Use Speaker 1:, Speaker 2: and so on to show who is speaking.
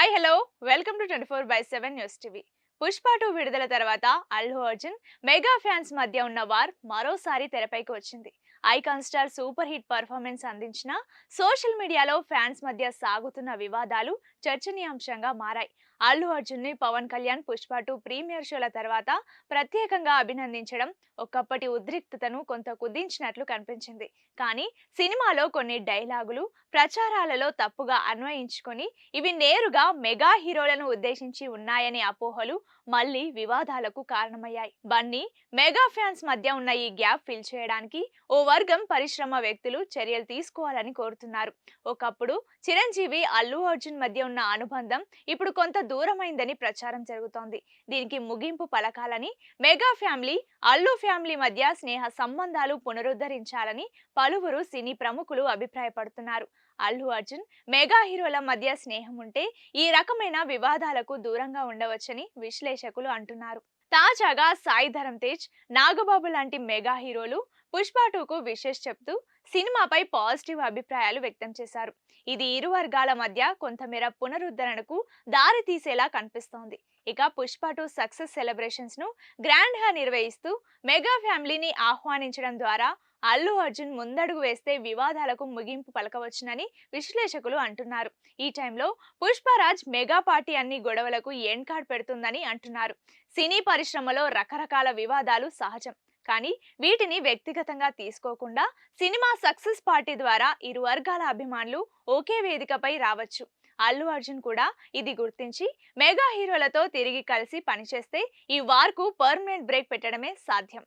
Speaker 1: Hi hello welcome to 24/7 news TV. Pushpa 2 విడుదల తర్వాత Allu Arjun mega fans మధ్య ఉన్న వార్ మరోసారి తెరపైకి వచ్చింది. Icon star super hit performance అందించిన సోషల్ మీడియాలో ఫ్యాన్స్ మధ్య సాగుతున్న వివాదాలు చర్చనీయాంశంగా మారాయి. అల్లు అర్జున్ ని పవన్ కళ్యాణ్ పుష్ప 2 ప్రీమియర్ షోల తర్వాత ప్రత్యేకంగా అభినందించడం ఒక్కప్పటి ఉద్రిక్తతను కొంత కుదించినట్లు కనిపించింది. కానీ సినిమాలో కొన్ని డైలాగులు ప్రచారాలలో తప్పుగా అన్వయించుకొని ఇవి నేరుగా మెగా హీరోలను ఉద్దేశించి ఉన్నాయనే అపోహలు మళ్ళీ వివాదాలకు కారణమయ్యాయి. బన్నీ మెగా ఫ్యాన్స్ మధ్య ఉన్న ఈ గ్యాప్ ఫిల్ చేయడానికి ఓ వర్గం పరిశ్రమ వ్యక్తులు చర్యలు తీసుకోవాలని కోరుతున్నారు. ఒకప్పుడు చిరంజీవి అల్లు అర్జున్ మధ్య ఉన్న అనుబంధం ఇప్పుడు కొంత దూరమైందని ప్రచారం జరుగుతోంది. దీనికి ముగింపు పలకాలని మెగా ఫ్యామిలీ అల్లు ఫ్యామిలీ మధ్య స్నేహ సంబంధాలు పునరుద్ధరించాలని పలువురు సినీ ప్రముఖులు అభిప్రాయపడుతున్నారు. అల్లు అర్జున్ మెగా హీరోల మధ్య స్నేహం ఉంటే ఈ రకమైన వివాదాలకు దూరంగా ఉండవచ్చని విశ్లేషకులు అంటున్నారు. తాజాగా సాయి ధరమ్ తేజ్, నాగబాబు లాంటి మెగా హీరోలు పుష్ప 2కు విషెస్ చెప్తూ సినిమాపై పాజిటివ్ అభిప్రాయాలు వ్యక్తం చేశారు. ఇది ఇరు వర్గాల మధ్య కొంతమేర పునరుద్ధరణకు దారి తీసేలా కనిపిస్తోంది. ఇక పుష్ప 2 సక్సెస్ సెలబ్రేషన్స్ ను గ్రాండ్ గా నిర్వహిస్తూ మెగా ఫ్యామిలీని ఆహ్వానించడం ద్వారా అల్లు అర్జున్ ముందడుగు వేస్తే వివాదాలకు ముగింపు పలకవచ్చునని విశ్లేషకులు అంటున్నారు. ఈ టైంలో పుష్పరాజ్ మెగా పార్టీ అన్ని గొడవలకు ఎండ్ కార్డ్ పెడుతుందని అంటున్నారు. సినీ పరిశ్రమలో రకరకాల వివాదాలు సహజం. కానీ వీటిని వ్యక్తిగతంగా తీసుకోకుండా సినిమా సక్సెస్ పార్టీ ద్వారా ఇరు వర్గాల అభిమానులు ఒకే వేదికపై రావచ్చు. అల్లు అర్జున్ కూడా ఇది గుర్తించి మెగా హీరోలతో తిరిగి కలిసి పనిచేస్తే ఈ వార్కు పర్మనెంట్ బ్రేక్ పెట్టడమే సాధ్యం.